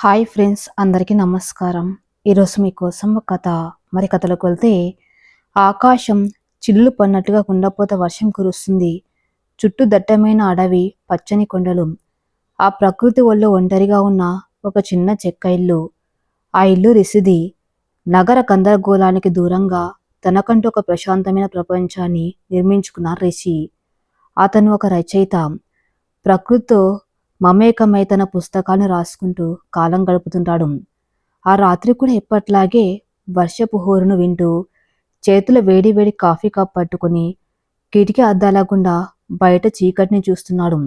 Hi friends, అందరికీ నమస్కారం. ఈరోజు మీకోసం ఒక కథ. కథలోకి వెళ్తే, ఆకాశం చిల్లు పన్నట్టుగా కుండపోత వర్షం కురుస్తుంది. చుట్టూ దట్టమైన అడవి, పచ్చని కొండలు. ఆ ప్రకృతి ఒళ్ళో ఒంటరిగా ఉన్న ఒక చిన్న చెక్క ఇల్లు. ఆ ఇల్లు రిసిది. నగర గందరగోళానికి దూరంగా తనకంటూ ఒక ప్రశాంతమైన ప్రపంచాన్ని నిర్మించుకున్న రిషి. అతను ఒక రచయిత. ప్రకృతితో మమేకమై తన పుస్తకాన్ని రాసుకుంటూ కాలం గడుపుతుంటాడు. ఆ రాత్రి కూడా ఎప్పట్లాగే వర్షపు హోరును వింటూ, చేతిలో వేడి వేడి కాఫీ కప్ పట్టుకుని కిటికీ అద్దాల గుండా బయట చీకటిని చూస్తున్నాడు.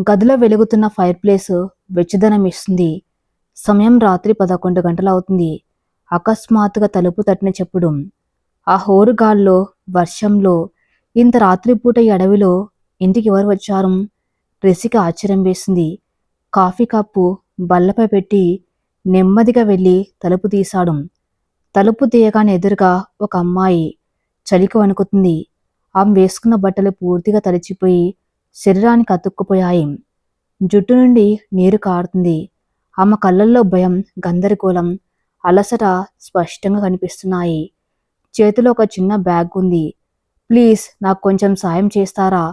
గదిలో వెలుగుతున్న ఫైర్ ప్లేస్ వెచ్చదనం ఇస్తుంది. సమయం రాత్రి 11 గంటలవుతుంది. అకస్మాత్తుగా తలుపు తట్టిన చెప్పుడు. ఆ హోరుగాల్లో, వర్షంలో, ఇంత రాత్రిపూట ఈ అడవిలో ఇంటికి ఎవరు వచ్చారు? రిషికి ఆశ్చర్యం వేసింది. కాఫీ కప్పు బల్లపై పెట్టి నెమ్మదిగా వెళ్ళి తలుపు తీశాడు. తలుపు తీయగానే ఎదురుగా ఒక అమ్మాయి. చలికి వణుకుతుంది. ఆమె వేసుకున్న బట్టలు పూర్తిగా తడిచిపోయి శరీరానికి అతుక్కుపోయాయి. జుట్టు నుండి నీరు కారుతుంది. ఆమె కళ్ళల్లో భయం, గందరగోళం, అలసట స్పష్టంగా కనిపిస్తున్నాయి. చేతిలో ఒక చిన్న బ్యాగ్ ఉంది. ప్లీజ్, నాకు కొంచెం సాయం చేస్తారా?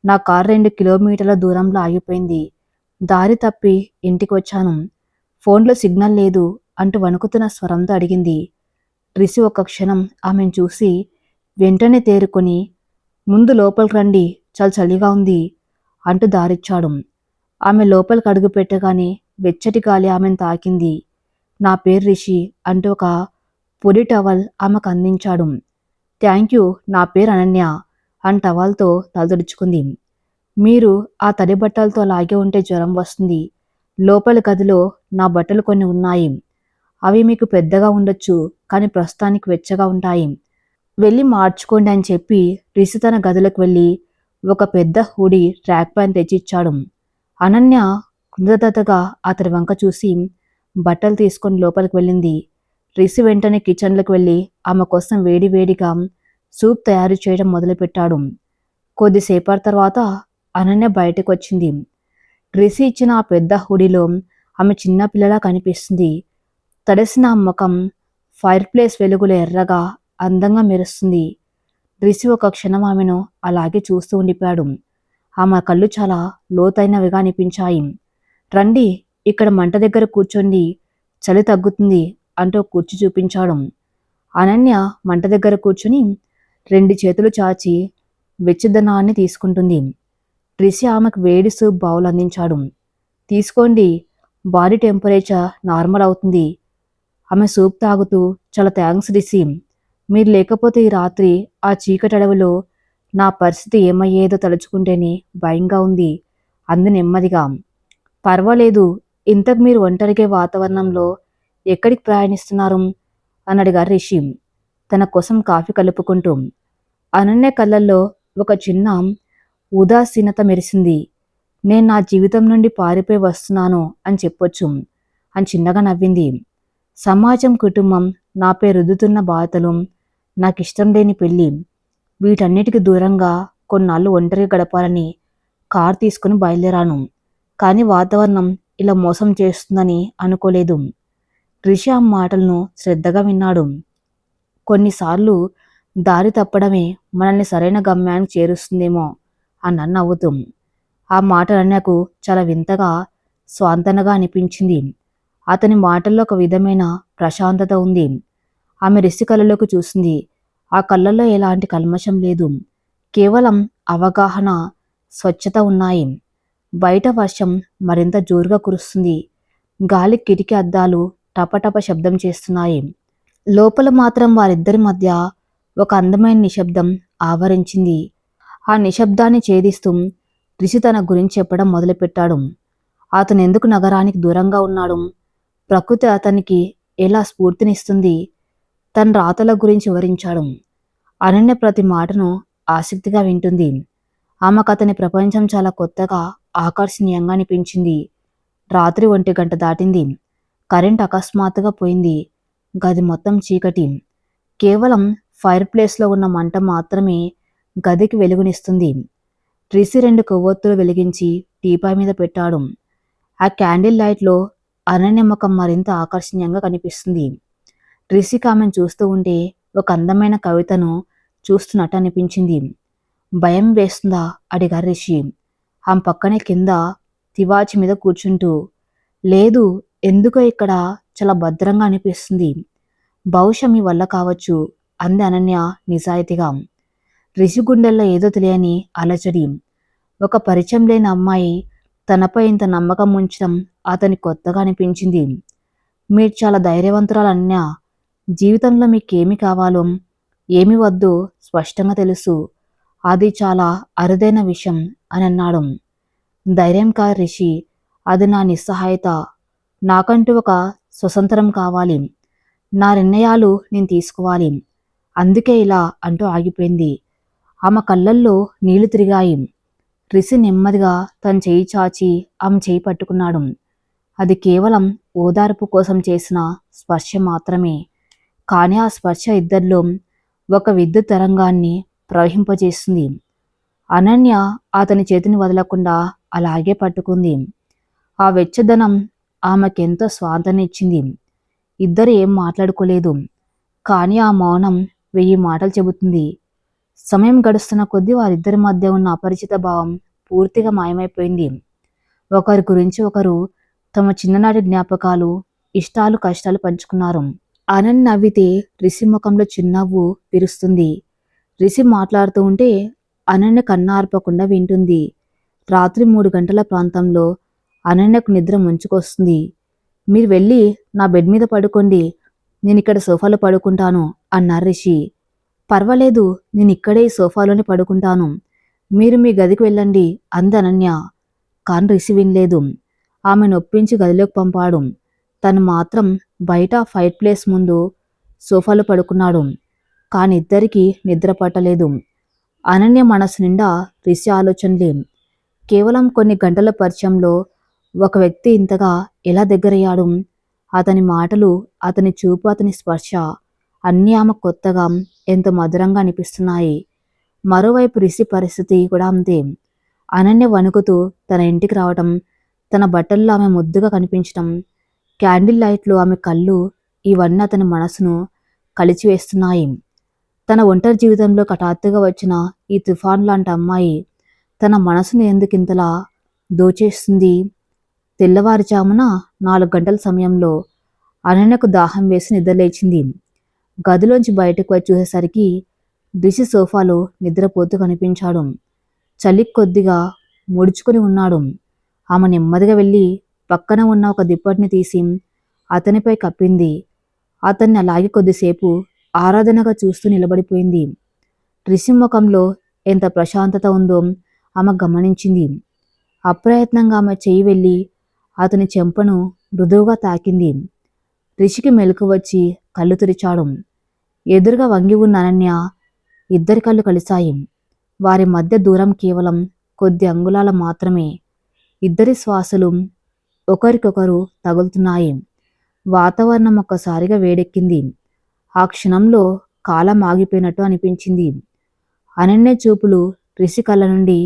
నా కారు 2 కిలోమీటర్ల దూరంలో ఆగిపోయింది. దారి తప్పి ఇంటికి వచ్చాను. ఫోన్లో సిగ్నల్ లేదు అంటూ వణుకుతున్న స్వరంతో అడిగింది. రిషి ఒక క్షణం ఆమెను చూసి వెంటనే తేరుకొని, ముందు లోపలికి రండి, చాలా చలిగా ఉంది అంటూ దారిచ్చాడు. ఆమె లోపలికి అడుగు పెట్టగానే వెచ్చటి గాలి ఆమెను తాకింది. నా పేరు రిషి అంటూ ఒక పొడి టవల్ ఆమెకు అందించాడు. థ్యాంక్ యూ, నా పేరు అనన్య అని టవల్తో తలదుడుచుకుంది. మీరు ఆ తడి బట్టలతో అలాగే ఉంటే జ్వరం వస్తుంది. లోపలి గదిలో నా బట్టలు కొన్ని ఉన్నాయి. అవి మీకు పెద్దగా ఉండొచ్చు, కానీ ప్రస్తుతానికి వెచ్చగా ఉంటాయి. వెళ్ళి మార్చుకోండి అని చెప్పి రిషి తన గదిలోకి వెళ్ళి ఒక పెద్ద హుడీ, ట్రాక్ ప్యాంట్ తెచ్చిచ్చాడు. అనన్య కృతజ్ఞతగా అతడి వంక చూసి బట్టలు తీసుకొని లోపలికి వెళ్ళింది. రిషి వెంటనే కిచెన్లోకి వెళ్ళి ఆమె కోసం వేడి వేడిగా సూప్ తయారు చేయడం మొదలుపెట్టాడు. కొద్దిసేపటి తర్వాత అనన్య బయటకు వచ్చింది. రిషి ఇచ్చిన ఆ పెద్ద హుడీలో ఆమె చిన్న పిల్లలా కనిపిస్తుంది. తడిసిన ముఖం ఫైర్ ప్లేస్ వెలుగులో ఎర్రగా అందంగా మెరుస్తుంది. రిషి ఒక క్షణం ఆమెను అలాగే చూస్తూ ఉండిపోయాడు. ఆమె కళ్ళు చాలా లోతైనవిగా అనిపించాయి. రండి, ఇక్కడ మంట దగ్గర కూర్చోండి, చలి తగ్గుతుంది అంటూ కుర్చీ చూపించాడు. అనన్య మంట దగ్గర కూర్చుని 2 చేతులు చాచి వెచ్చదనాన్ని తీసుకుంటుంది. రిషి ఆమెకు వేడి సూప్ బౌల్ అందించాడు. తీసుకోండి, బాడీ టెంపరేచర్ నార్మల్ అవుతుంది. ఆమె సూప్ తాగుతూ, చాలా థ్యాంక్స్ రిషి. మీరు లేకపోతే ఈ రాత్రి ఆ చీకటి అడవిలో నా పరిస్థితి ఏమయ్యేదో తలుచుకుంటేనే భయంగా ఉంది అంది నెమ్మదిగా. పర్వాలేదు, ఇంతకు మీరు ఒంటరిగా వాతావరణంలో ఎక్కడికి ప్రయాణిస్తున్నారు అని అడిగారు రిషి తన కోసం కాఫీ కలుపుకుంటూ. అనన్య కళ్ళల్లో ఒక చిన్న ఉదాసీనత మెరిసింది. నేను నా జీవితం నుండి పారిపోయి వస్తున్నాను అని చెప్పొచ్చు అని చిన్నగా నవ్వింది. సమాజం, కుటుంబం, నాపై రుద్దుతున్న బాధలు, నాకిష్టం లేని పెళ్ళి, వీటన్నిటికీ దూరంగా కొన్నాళ్ళు ఒంటరిగా గడపాలని కారు తీసుకుని బయలుదేరాను. కానీ వాతావరణం ఇలా మోసం చేస్తుందని అనుకోలేదు. రిషి ఆ మాటలను శ్రద్ధగా విన్నాడు. కొన్నిసార్లు దారి తప్పడమే మనల్ని సరైన గమ్యానికి చేరుస్తుందేమో అన్నాను నవ్వుతూ. ఆ మాట అనన్యకు చాలా వింతగా, స్వాంతనగా అనిపించింది. అతని మాటల్లో ఒక విధమైన ప్రశాంతత ఉంది. ఆమె రిషి కళ్ళలోకి చూసింది. ఆ కళ్ళల్లో ఎలాంటి కల్మషం లేదు. కేవలం అవగాహన, స్వచ్ఛత ఉన్నాయి. బయట వర్షం మరింత జోరుగా కురుస్తుంది. గాలి కిటికీ అద్దాలు టపటప శబ్దం చేస్తున్నాయి. లోపల మాత్రం వారిద్దరి మధ్య ఒక అందమైన నిశ్శబ్దం ఆవరించింది. ఆ నిశ్శబ్దాన్ని ఛేదిస్తూ రిషి తన గురించి చెప్పడం మొదలుపెట్టాడు. అతను ఎందుకు నగరానికి దూరంగా ఉన్నాడు, ప్రకృతి అతనికి ఎలా స్ఫూర్తినిస్తుంది, తన రాతల గురించి వివరించాడు. అనన్య ప్రతి మాటను ఆసక్తిగా వింటుంది. ఆమెకు అతని ప్రపంచం చాలా కొత్తగా, ఆకర్షణీయంగా అనిపించింది. రాత్రి 1 గంట దాటింది. కరెంట్ అకస్మాత్తుగా పోయింది. గది మొత్తం చీకటి. కేవలం ఫైర్ ప్లేస్లో ఉన్న మంట మాత్రమే గదికి వెలుగునిస్తుంది. రిషి 2 కొవ్వొత్తులు వెలిగించి టీపాయ్ మీద పెట్టాడు. ఆ క్యాండిల్ లైట్లో అనన్య ముఖం మరింత ఆకర్షణీయంగా కనిపిస్తుంది. రిషికి ఆమెను చూస్తూ ఉంటే ఒక అందమైన కవితను చూస్తున్నట్టు అనిపించింది. భయం వేస్తుందా? అడిగారు రిషి. ఆమె పక్కనే కింద తివాచి మీద కూర్చుంటూ. లేదు, ఎందుకో ఇక్కడ చాలా భద్రంగా అనిపిస్తుంది. బహుశా మీ వల్ల కావచ్చు అంది అనన్య నిజాయితీగా. రిషి గుండెల్లో ఏదో తెలియని అలజడి. ఒక పరిచయం లేని అమ్మాయి తనపై ఇంత నమ్మకం ఉంచడం అతని కొత్తగా అనిపించింది. మీరు చాలా ధైర్యవంతురాలు అనన్య. జీవితంలో మీకేమి కావాలో ఏమి వద్దో స్పష్టంగా తెలుసు. అది చాలా అరుదైన విషయం అని అన్నాడు. ధైర్యం కాదు రిషి, అది నా నిస్సహాయత. నాకంటూ ఒక స్వతంత్రం కావాలి. నా నిర్ణయాలు నేను తీసుకోవాలి. అందుకే ఇలా అంటూ ఆగిపోయింది. ఆమె కళ్ళల్లో నీళ్లు తిరిగాయి. రిషి నెమ్మదిగా తన చేయి చాచి ఆమె చేయి పట్టుకున్నాడు. అది కేవలం ఓదార్పు కోసం చేసిన స్పర్శ మాత్రమే. కానీ ఆ స్పర్శ ఇద్దరిలో ఒక విద్యుత్ తరంగాన్ని ప్రవహింపజేస్తుంది. అనన్య అతని చేతిని వదలకుండా అలాగే పట్టుకుంది. ఆ వెచ్చదనం ఆమెకెంతో స్వాంతన ఇచ్చింది. ఇద్దరు ఏం మాట్లాడుకోలేదు. కానీ ఆ మౌనం 1000 మాటలు చెబుతుంది. సమయం గడుస్తున్న కొద్దీ వారిద్దరి మధ్య ఉన్న అపరిచిత భావం పూర్తిగా మాయమైపోయింది. ఒకరి గురించి ఒకరు తమ చిన్ననాటి జ్ఞాపకాలు, ఇష్టాలు, కష్టాలు పంచుకున్నారు. అనన్య నవ్వితే రిషి ముఖంలో చిరునవ్వు విరుస్తుంది. రిషి మాట్లాడుతూ ఉంటే అనన్య కన్నార్పకుండా వింటుంది. రాత్రి 3 గంటల ప్రాంతంలో అనన్యకు నిద్ర ముంచుకొస్తుంది. మీరు వెళ్ళి నా బెడ్ మీద పడుకోండి, నేను ఇక్కడ సోఫాలో పడుకుంటాను అన్నారు రిషి. పర్వాలేదు, నేను ఇక్కడే ఈ సోఫాలోనే పడుకుంటాను, మీరు మీ గదికి వెళ్ళండి అంది అనన్య. కాని రిషి వినలేదు. ఆమెను ఒప్పించి గదిలోకి పంపాడు. తను మాత్రం బయట ఫైర్ ప్లేస్ ముందు సోఫాలో పడుకున్నాడు. కాని ఇద్దరికీ నిద్ర పట్టలేదు. అనన్య మనసు నిండా రిషి ఆలోచనలే. కేవలం కొన్ని గంటల పరిచయంలో ఒక వ్యక్తి ఇంతగా ఎలా దగ్గరయ్యాడు? అతని మాటలు, అతని చూపు, అతని స్పర్శ అన్నీ ఆమె కొత్తగా, ఎంతో మధురంగా అనిపిస్తున్నాయి. మరోవైపు రిషి పరిస్థితి కూడా అంతే. అనన్య వణుకుతూ తన ఇంటికి రావటం, తన బట్టల్లో ఆమె ముద్దుగా కనిపించటం, క్యాండిల్ లైట్లు ఆమె కళ్ళు, ఇవన్నీ అతని మనసును కలిచివేస్తున్నాయి. తన ఒంటరి జీవితంలో హఠాత్తుగా వచ్చిన ఈ తుఫాన్ లాంటి అమ్మాయి తన మనసును ఎందుకింతలా దోచేస్తుంది? తెల్లవారుజామున 4 గంటల సమయంలో అనన్యకు దాహం వేసి నిద్రలేచింది. గదిలోంచి బయటకు వచ్చి చూసేసరికి రిషి సోఫాలో నిద్రపోతూ కనిపించాడు. చలికి కొద్దిగా ముడుచుకుని ఉన్నాడు. ఆమె నెమ్మదిగా వెళ్ళి పక్కన ఉన్న ఒక దుప్పటిని తీసి అతనిపై కప్పింది. అతన్ని అలాగే కొద్దిసేపు ఆరాధనగా చూస్తూ నిలబడిపోయింది. రిషి ముఖంలో ఎంత ప్రశాంతత ఉందో ఆమె గమనించింది. అప్రయత్నంగా ఆమె చెయ్యి వెళ్ళి అతని చెంపను మృదువుగా తాకింది. రిషికి మెలకు వచ్చి కళ్ళు తెరిచాడు. ఎదురుగా వంగి ఉన్న అనన్య. ఇద్దరి కళ్ళు కలిశాయి. వారి మధ్య దూరం కేవలం కొద్ది అంగుళాల మాత్రమే. ఇద్దరి శ్వాసలు ఒకరికొకరు తగులుతున్నాయి. వాతావరణం ఒక్కసారిగా వేడెక్కింది. ఆ క్షణంలో కాలం ఆగిపోయినట్టు అనిపించింది. అనన్య చూపులు రిషి కళ్ళ నుండి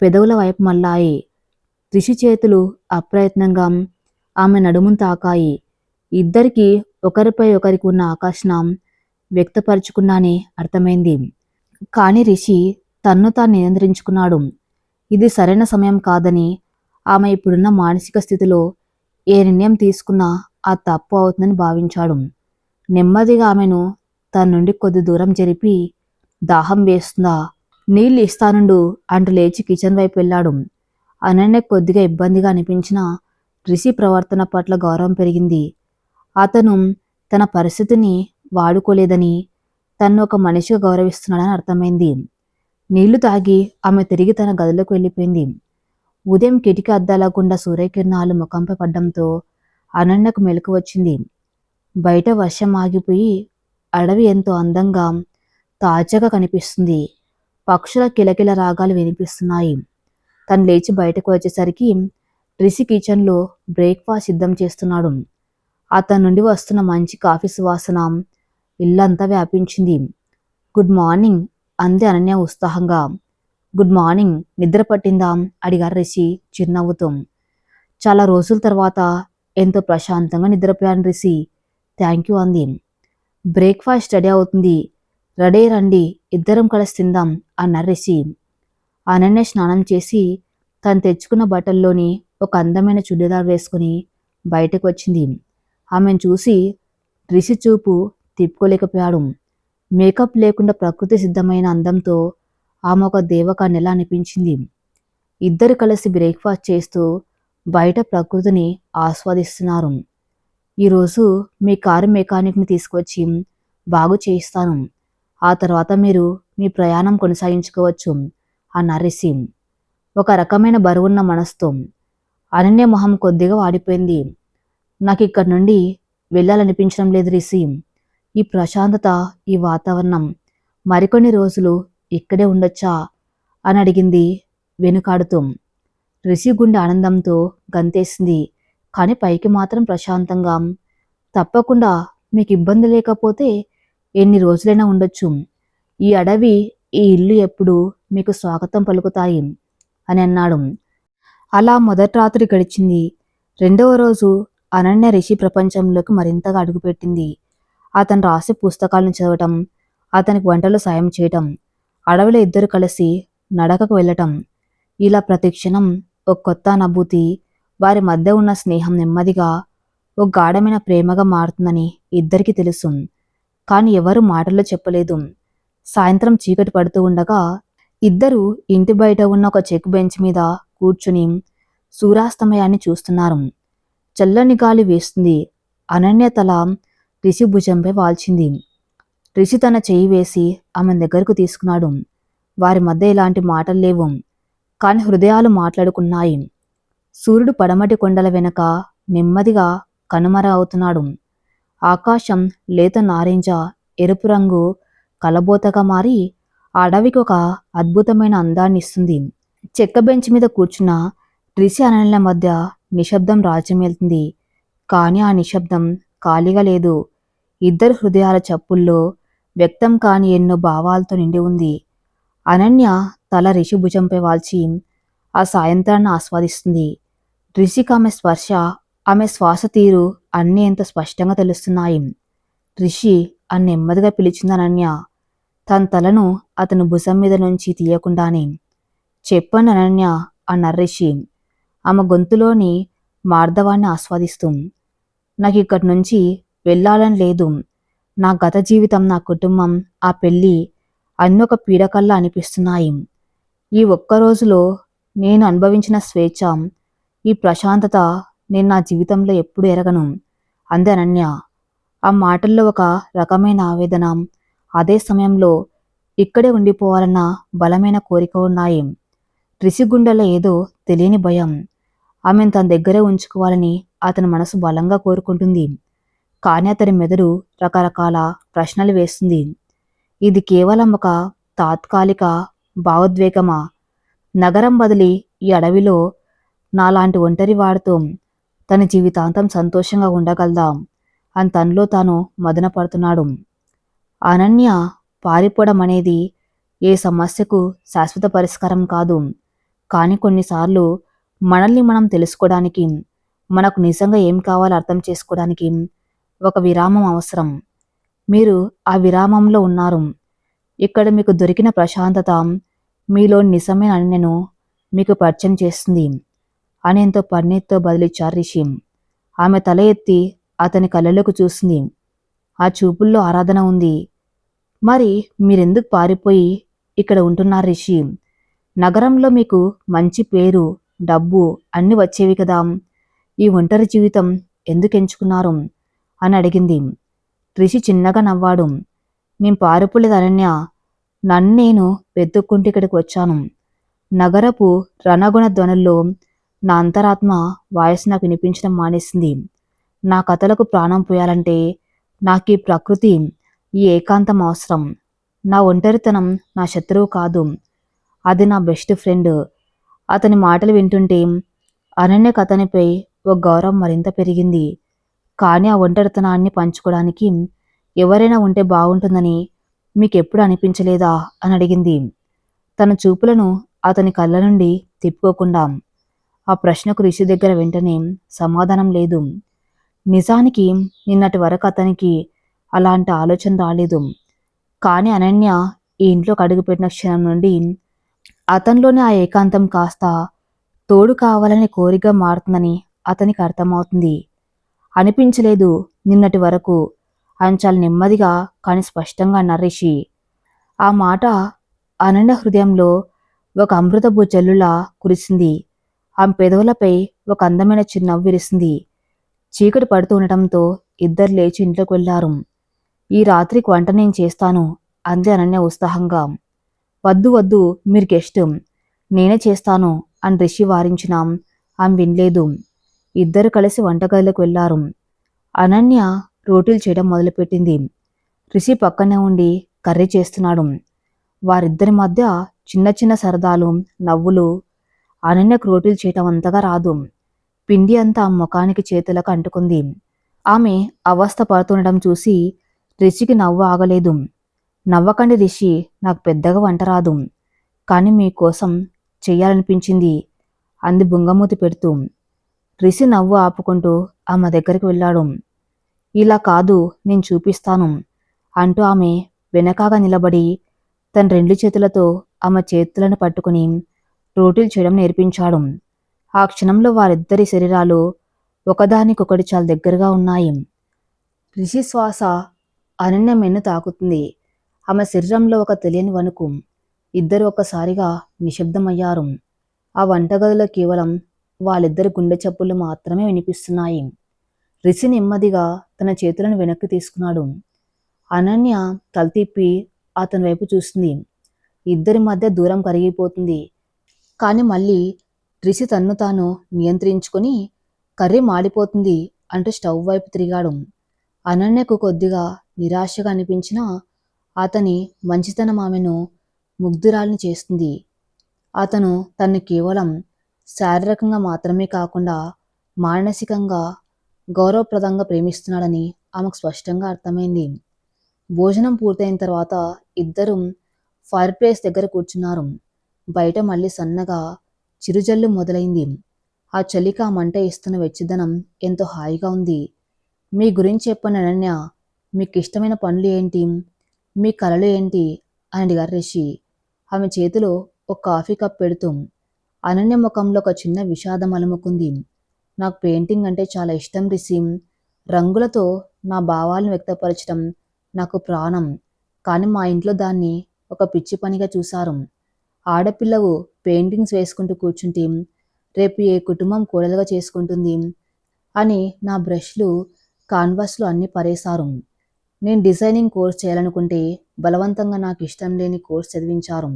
పెదవుల వైపు మళ్ళాయి. రిషి చేతులు అప్రయత్నంగా ఆమె నడుమును తాకాయి. ఇద్దరికీ ఒకరిపై ఒకరికి ఉన్న ఆకర్షణ వ్యక్తపరుచుకున్నానే అర్థమైంది. కాని రిషి తన్ను తాను నియంత్రించుకున్నాడు. ఇది సరైన సమయం కాదని, ఆమె ఇప్పుడున్న మానసిక స్థితిలో ఏ నిర్ణయం తీసుకున్నా ఆ తప్పు అవుతుందని భావించాడు. నెమ్మదిగా ఆమెను తన నుండి కొద్ది దూరం జరిపి, దాహం వేస్తుందా? నీళ్ళు ఇస్తానుండు అంటూ లేచి కిచెన్ వైపు వెళ్ళాడు. అనన్య కొద్దిగా ఇబ్బందిగా అనిపించిన రిషి ప్రవర్తన పట్ల గౌరవం పెరిగింది. అతను తన పరిస్థితిని వాడుకోలేదని, తన్ను ఒక మనిషిగా గౌరవిస్తున్నాడని అర్థమైంది. నీళ్లు తాగి ఆమె తిరిగి తన గదిలోకి వెళ్ళిపోయింది. ఉదయం కిటికీ అద్దాల గుండా సూర్యకిరణాలు ముఖంపై పడ్డంతో అనన్యకు మెలకు వచ్చింది. బయట వర్షం ఆగిపోయి అడవి ఎంతో అందంగా, తాజాగా కనిపిస్తుంది. పక్షుల కిలకిల రాగాలు వినిపిస్తున్నాయి. తను లేచి బయటకు వచ్చేసరికి రిషి కిచెన్లో బ్రేక్ఫాస్ట్ సిద్ధం చేస్తున్నాడు. అతని నుండి వస్తున్న మంచి కాఫీ సువాసన ఇల్లంతా వ్యాపించింది. గుడ్ మార్నింగ్ అంది అనన్య ఉత్సాహంగా. గుడ్ మార్నింగ్, నిద్ర పట్టిందా అడిగారు రిషి చిరునవ్వుతో. చాలా రోజుల తర్వాత ఎంతో ప్రశాంతంగా నిద్రపోయాను రిషి. థ్యాంక్ యూ అంది. బ్రేక్ఫాస్ట్ రెడీ అవుతుంది, రెడీ రండి, ఇద్దరం కలిసి తిందాం అన్నారు రిషి. అనన్య స్నానం చేసి తను తెచ్చుకున్న బట్టల్లోని ఒక అందమైన చుడిదార్ వేసుకుని బయటకు వచ్చింది. ఆమెను చూసి రిషి చూపు తిప్పుకోలేకపోయాడు. మేకప్ లేకుండా ప్రకృతి సిద్ధమైన అందంతో ఆమె ఒక దేవకన్యలా అనిపించింది. ఇద్దరు కలిసి బ్రేక్ఫాస్ట్ చేస్తూ బయట ప్రకృతిని ఆస్వాదిస్తున్నారు. ఈరోజు మీ కారు మెకానిక్ని తీసుకొచ్చి బాగు చేయిస్తాను, ఆ తర్వాత మీరు మీ ప్రయాణం కొనసాగించుకోవచ్చు అన్నారు రిషి ఒక రకమైన బరువున్న మనసుతో. అనన్య మొహం కొద్దిగా వాడిపోయింది. నాకు ఇక్కడి నుండి వెళ్ళాలనిపించడం లేదు రిషి. ఈ ప్రశాంతత, ఈ వాతావరణం, మరికొన్ని రోజులు ఇక్కడే ఉండొచ్చా అని అడిగింది వెనుకాడుతూ. రిషి గుండె ఆనందంతో గంతేసింది, కానీ పైకి మాత్రం ప్రశాంతంగా. తప్పకుండా, మీకు ఇబ్బంది లేకపోతే ఎన్ని రోజులైనా ఉండొచ్చు. ఈ అడవి, ఈ ఇల్లు ఎప్పుడు మీకు స్వాగతం పలుకుతాయి అని అన్నాడు. అలా మొదటి రాత్రి గడిచింది. రెండవ రోజు అనన్య రిషి ప్రపంచంలోకి మరింతగా అడుగుపెట్టింది. అతను రాసే పుస్తకాలను చదవటం, అతనికి వంటలు సాయం చేయటం, అడవిలో ఇద్దరు కలిసి నడకకు వెళ్ళటం, ఇలా ప్రతి క్షణం ఒక కొత్త అనుభూతి. వారి మధ్య ఉన్న స్నేహం నెమ్మదిగా ఒక గాఢమైన ప్రేమగా మారుతుందని ఇద్దరికీ తెలుసు, కానీ ఎవరు మాటల్లో చెప్పలేదు. సాయంత్రం చీకటి పడుతూ ఉండగా ఇద్దరు ఇంటి బయట ఉన్న ఒక చెక్ బెంచ్ మీద కూర్చుని సూర్యాస్తమయాన్ని చూస్తున్నారు. చల్లని గాలి వేస్తుంది. అనన్య తల రిషి భుజంపై వాల్చింది. రిషి తన చెయ్యి వేసి ఆమె దగ్గరకు తీసుకున్నాడు. వారి మధ్య ఎలాంటి మాటలు లేవు, కానీ హృదయాలు మాట్లాడుకున్నాయి. సూర్యుడు పడమటి కొండల వెనక నెమ్మదిగా కనుమర అవుతున్నాడు. ఆకాశం లేత నారింజ, ఎరుపు రంగు కలబోతగా మారి ఆ అడవికి ఒక అద్భుతమైన అందాన్ని ఇస్తుంది. చెక్క బెంచ్ మీద కూర్చున్న రిషి అనన్యల మధ్య నిశ్శబ్దం రాజ్యమేలుతుంది. కానీ ఆ నిశ్శబ్దం ఖాళీగా లేదు. ఇద్దరు హృదయాల చప్పుల్లో వ్యక్తం కాని ఎన్నో భావాలతో నిండి ఉంది. అనన్య తల రిషి భుజంపై వాల్చి ఆ సాయంత్రాన్ని ఆస్వాదిస్తుంది. రిషికి ఆమె స్పర్శ, ఆమె శ్వాస తీరు అన్నీ ఎంత స్పష్టంగా తెలుస్తున్నాయి. రిషి అని నెమ్మదిగా పిలిచింది అనన్య, తన తలను అతని భుజం మీద నుంచి తీయకుండానే. చెప్పండి అనన్య అన్నారు రిషి ఆమె గొంతులోని మార్దవాన్ని ఆస్వాదిస్తూ. నాకు ఇక్కడి నుంచి వెళ్ళాలని లేదు. నా గత జీవితం, నా కుటుంబం, ఆ పెళ్ళి అన్నీ ఒక పీడకల్లా అనిపిస్తున్నాయి. ఈ ఒక్కరోజులో నేను అనుభవించిన స్వేచ్ఛ, ఈ ప్రశాంతత నేను నా జీవితంలో ఎప్పుడు ఎరగను అంది అనన్య. ఆ మాటల్లో ఒక రకమైన ఆవేదన, అదే సమయంలో ఇక్కడే ఉండిపోవాలన్న బలమైన కోరిక ఉన్నాయి. రిషి గుండెలో ఏదో తెలియని భయం. ఆమెను తన దగ్గరే ఉంచుకోవాలని అతని మనసు బలంగా కోరుకుంటుంది. కానీ అతని మెదడు రకరకాల ప్రశ్నలు వేస్తుంది. ఇది కేవలం ఒక తాత్కాలిక భావోద్వేగమా? నగరం బదిలి ఈ అడవిలో నాలాంటి ఒంటరి వాడితో తన జీవితాంతం సంతోషంగా ఉండగలదా అని తనలో తాను మదన పడుతున్నాడు. అనన్య, పారిపోవడం అనేది ఏ సమస్యకు శాశ్వత పరిష్కారం కాదు. కానీ కొన్నిసార్లు మనల్ని మనం తెలుసుకోవడానికి, మనకు నిజంగా ఏం కావాలో అర్థం చేసుకోవడానికి ఒక విరామం అవసరం. మీరు ఆ విరామంలో ఉన్నారు. ఇక్కడ మీకు దొరికిన ప్రశాంతత మీలో నిజమైన అనన్యను మీకు పరిచయం చేస్తుంది అని ఎంతో పరిణితితో బదిలిచ్చారు రిషి. ఆమె తల ఎత్తి అతని కళ్ళలోకి చూసింది. ఆ చూపుల్లో ఆరాధన ఉంది. మరి మీరెందుకు పారిపోయి ఇక్కడ ఉంటున్నారు రిషి? నగరంలో మీకు మంచి పేరు, డబ్బు అన్నీ వచ్చేవి కదా. ఈ ఒంటరి జీవితం ఎందుకు ఎంచుకున్నారు అని అడిగింది. రిషి చిన్నగా నవ్వాడు. నేను పారిపోలేదు అనన్య, నన్ను నేను వెతుక్కుంటూ ఇక్కడికి వచ్చాను. నగరపు రణగుణ ధ్వనుల్లో నా అంతరాత్మ వాయిస్ నాకు వినిపించడం మానేసింది. నా కథలకు ప్రాణం పోయాలంటే నాకు ఈ ప్రకృతి, ఈ ఏకాంతం అవసరం. నా ఒంటరితనం నా శత్రువు కాదు, అది నా బెస్ట్ ఫ్రెండ్. అతని మాటలు వింటుంటే అనన్యకు అతనిపై ఒక గౌరవం మరింత పెరిగింది. కానీ ఆ ఒంటరితనాన్ని పంచుకోవడానికి ఎవరైనా ఉంటే బాగుంటుందని మీకెప్పుడు అనిపించలేదా అని అడిగింది, తన చూపులను అతని కళ్ళ నుండి తిప్పుకోకుండా. ఆ ప్రశ్నకు రిషి దగ్గర వెంటనే సమాధానం లేదు. నిజానికి నిన్నటి వరకు అతనికి అలాంటి ఆలోచన రాలేదు. కానీ అనన్య ఈ ఇంట్లోకి అడుగుపెట్టిన క్షణం నుండి అతనిలోని ఆ ఏకాంతం కాస్త తోడు కావాలని కోరిక మారుతుందని అతనికి అర్థమవుతుంది. అనిపించలేదు నిన్నటి వరకు అని చాలా నెమ్మదిగా కానీ స్పష్టంగా అన్న రిషి. ఆ మాట అనన్య హృదయంలో ఒక అమృతపు జల్లులా కురిసింది. ఆమె పెదవులపై ఒక అందమైన చిరునవ్వు విరిసింది. చీకటి పడుతూ ఉండటంతో ఇద్దరు లేచి ఇంట్లోకి వెళ్లారు. ఈ రాత్రికి వంట నేను చేస్తాను అంది అనన్య ఉత్సాహంగా. వద్దు వద్దు, మీరు గెస్ట్, నేనే చేస్తాను అని రిషి వారించినా ఆమె వినలేదు. ఇద్దరు కలిసి వంటగదిలోకి వెళ్లారు. అనన్య రోటీలు చేయడం మొదలుపెట్టింది. రిషి పక్కనే ఉండి కర్రీ చేస్తున్నాడు. వారిద్దరి మధ్య చిన్న చిన్న సరదాలు, నవ్వులు. అనన్యకు రోటీలు చేయటం అంతగా రాదు. పిండి అంతా ముఖానికి చేతులకు అంటుకుంది. ఆమె అవస్థ పడుతుండడం చూసి రిషికి నవ్వు ఆగలేదు. నవ్వకండి రిషి, నాకు పెద్దగా వంట రాదు, కానీ మీకోసం చెయ్యాలనిపించింది అంది బుంగమూతి పెడుతూ. రిషి నవ్వు ఆపుకుంటూ ఆమె దగ్గరికి వెళ్ళాడు. ఇలా కాదు, నేను చూపిస్తాను అంటూ ఆమె వెనకాగా నిలబడి తన రెండు చేతులతో ఆమె చేతులను పట్టుకుని రోటీలు చేయడం నేర్పించాడు. ఆ క్షణంలో వారిద్దరి శరీరాలు ఒకదానికొకటి చాలా దగ్గరగా ఉన్నాయి. రిషి శ్వాస అనన్య మెన్ను తాకుతుంది. ఆమె శరీరంలో ఒక తెలియని వణుకు. ఇద్దరు ఒక్కసారిగా నిశ్శబ్దమయ్యారు. ఆ వంటగదిలో కేవలం వాళ్ళిద్దరి గుండె చప్పుళ్ళు మాత్రమే వినిపిస్తున్నాయి. రిషి నెమ్మదిగా తన చేతులను వెనక్కి తీసుకున్నాడు. అనన్య తల తిప్పి అతని వైపు చూస్తుంది. ఇద్దరి మధ్య దూరం కరిగిపోతుంది. కానీ మళ్ళీ రిషి తన్ను తాను నియంత్రించుకొని కర్రీ మాడిపోతుంది అంటూ స్టవ్ వైపు తిరిగాడు. అనన్యకు కొద్దిగా నిరాశగా అనిపించినా అతని మంచితనం ఆమెను ముగ్ధురాల్ని చేస్తుంది. అతను తన్ని కేవలం శారీరకంగా మాత్రమే కాకుండా మానసికంగా గౌరవప్రదంగా ప్రేమిస్తున్నాడని ఆమెకు స్పష్టంగా అర్థమైంది. భోజనం పూర్తయిన తర్వాత ఇద్దరూ ఫైర్ ప్లేస్ దగ్గర కూర్చున్నారు. బయట మళ్ళీ సన్నగా చిరుజల్లు మొదలైంది. ఆ చలికి ఆ మంట ఇస్తున్న వెచ్చదనం ఎంతో హాయిగా ఉంది. మీ గురించి చెప్పండి అనన్య, మీకు ఇష్టమైన పనులు ఏంటి, మీ కలలు ఏంటి అని అడిగారు రిషి. ఆమె చేతిలో ఒక కాఫీ కప్ పెడుతూ. అనన్య ముఖంలో ఒక చిన్న విషాదం అలుముకుంది. నాకు పెయింటింగ్ అంటే చాలా ఇష్టం రిషి. రంగులతో నా భావాలను వ్యక్తపరచడం నాకు ప్రాణం. కానీ మా ఇంట్లో దాన్ని ఒక పిచ్చి పనిగా చూశారు. ఆడపిల్లవు పెయింటింగ్స్ వేసుకుంటూ కూర్చుంటే రేపు ఏ కుటుంబం కోడలుగా చేసుకుంటుంది అని నా బ్రష్లు కాన్వాస్లో అన్నీ పరేశారు. నేను డిజైనింగ్ కోర్స్ చేయాలనుకుంటే బలవంతంగా నాకు ఇష్టం లేని కోర్స్ చదివించారు.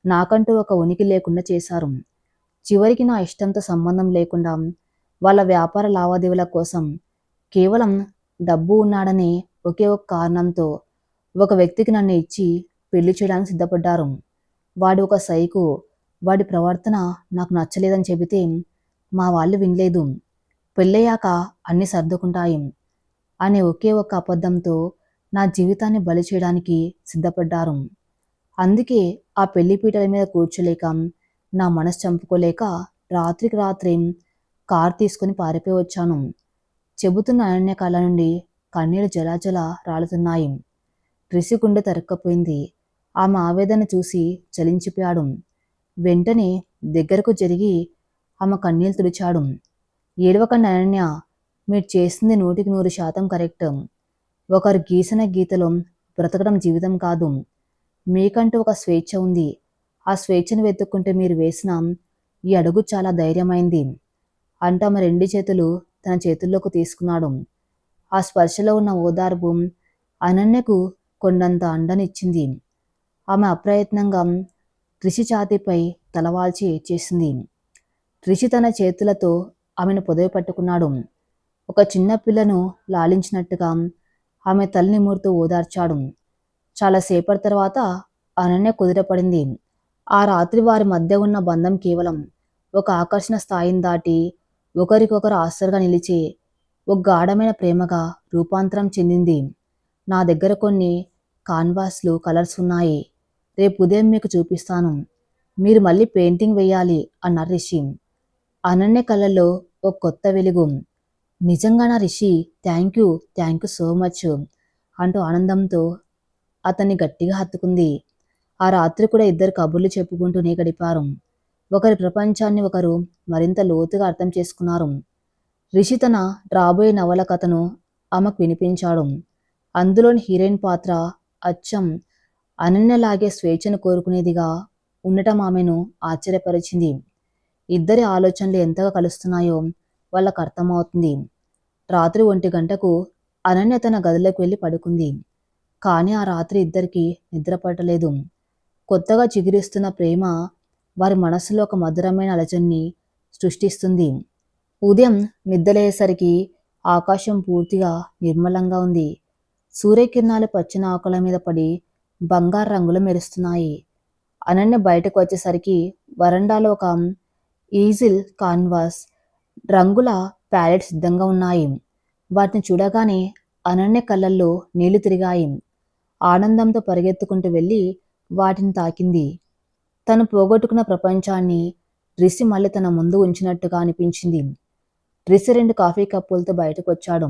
నాకంటూ ఒక ఉనికి లేకుండా చేశారు. చివరికి నా ఇష్టంతో సంబంధం లేకుండా వాళ్ళ వ్యాపార లావాదేవీల కోసం కేవలం డబ్బు ఉన్నాడనే ఒకే ఒక కారణంతో ఒక వ్యక్తికి నన్ను ఇచ్చి పెళ్లి చేయడానికి సిద్ధపడ్డారు. వాడు ఒక సైకో. వాడి ప్రవర్తన నాకు నచ్చలేదని చెబితే మా వాళ్ళు వినలేదు. పెళ్ళయ్యాక అన్నీ సర్దుకుంటాయి అనే ఒకే ఒక అబద్ధంతో నా జీవితాన్ని బలి చేయడానికి సిద్ధపడ్డారు. అందుకే ఆ పెళ్లిపీటల మీద కూర్చోలేక నా మనసు చంపుకోలేక రాత్రికి రాత్రి కారు తీసుకుని పారిపోయి వచ్చాను. చెబుతున్న అనన్య కళ్ళ నుండి కన్నీరు జలాజల రాలుతున్నాయి. రిషి గుండె తరుక్కపోయింది. ఆమె ఆవేదన చూసి చలించిపోయాడు. వెంటనే దగ్గరకు జరిగి ఆమె కన్నీళ్లు తుడిచాడు. ఏడవకండి అనన్య, మీరు చేసింది 100% కరెక్ట్. ఒకరు గీసిన గీతలో బ్రతకడం జీవితం కాదు. మీకంటూ ఒక స్వేచ్ఛ ఉంది. ఆ స్వేచ్ఛను వెతుక్కుంటే మీరు వేసిన ఈ అడుగు చాలా ధైర్యమైంది అంటూ ఆమె రెండు చేతులు తన చేతుల్లోకి తీసుకున్నాడు. ఆ స్పర్శలో ఉన్న ఓదార్పు అనన్యకు కొండంత అండనిచ్చింది. ఆమె అప్రయత్నంగా రిషి ఛాతీపై తలవాల్చి ఏడ్చేసింది. రిషి తన చేతులతో ఆమెను పొదవి పట్టుకున్నాడు. ఒక చిన్న పిల్లను లాలించినట్టుగా ఆమె తల నిమురుతూ ఓదార్చాడు. చాలాసేపటి తర్వాత అనన్య కుదిరపడింది. ఆ రాత్రి వారి మధ్య ఉన్న బంధం కేవలం ఒక ఆకర్షణ స్థాయిని దాటి ఒకరికొకరు ఆసరగా నిలిచే ఒక గాఢమైన ప్రేమగా రూపాంతరం చెందింది. నా దగ్గర కొన్ని కాన్వాస్లు కలర్స్ ఉన్నాయి. రేపు ఉదయం మీకు చూపిస్తాను. మీరు మళ్ళీ పెయింటింగ్ వేయాలి అన్నారు రిషి. అనన్య కళ్ళల్లో ఒక కొత్త వెలుగు. నిజంగానా Rishi? Thank you, thank you so much అంటూ ఆనందంతో అతన్ని గట్టిగా హత్తుకుంది. ఆ రాత్రి కూడా ఇద్దరు కబుర్లు చెప్పుకుంటూనే గడిపారు. ఒకరి ప్రపంచాన్ని ఒకరు మరింత లోతుగా అర్థం చేసుకున్నారు. రిషి తన రాబోయే నవల కథను ఆమెకు వినిపించాడు. అందులోని హీరోయిన్ పాత్ర అచ్చం అనన్యలాగే స్వేచ్ఛను కోరుకునేదిగా ఉండటం ఆమెను ఆశ్చర్యపరిచింది. ఇద్దరి ఆలోచనలు ఎంతగా కలుస్తున్నాయో వాళ్ళకు అర్థమవుతుంది. రాత్రి 1 గంటకు అనన్య తన గదిలోకి వెళ్ళి పడుకుంది. కానీ ఆ రాత్రి ఇద్దరికీ నిద్ర పట్టలేదు. కొత్తగా చిగురిస్తున్న ప్రేమ వారి మనస్సులో ఒక మధురమైన అలజడిని సృష్టిస్తుంది. ఉదయం నిద్రలేసరికి ఆకాశం పూర్తిగా నిర్మలంగా ఉంది. సూర్యకిరణాలు పచ్చని ఆకుల మీద పడి బంగారు రంగులు మెరుస్తున్నాయి. అనన్య బయటకు వచ్చేసరికి వరండాలో ఒక ఈజిల్ కాన్వాస్ రంగుల ప్యాలెట్ సిద్ధంగా ఉన్నాయి. వాటిని చూడగానే అనన్య కళ్ళల్లో నీళ్లు తిరిగాయి. ఆనందంతో పరిగెత్తుకుంటూ వెళ్ళి వాటిని తాకింది. తను పోగొట్టుకున్న ప్రపంచాన్ని రిషి మళ్ళీ తన ముందు ఉంచినట్టుగా అనిపించింది. రిషి 2 కాఫీ కప్పులతో బయటకు వచ్చాడు.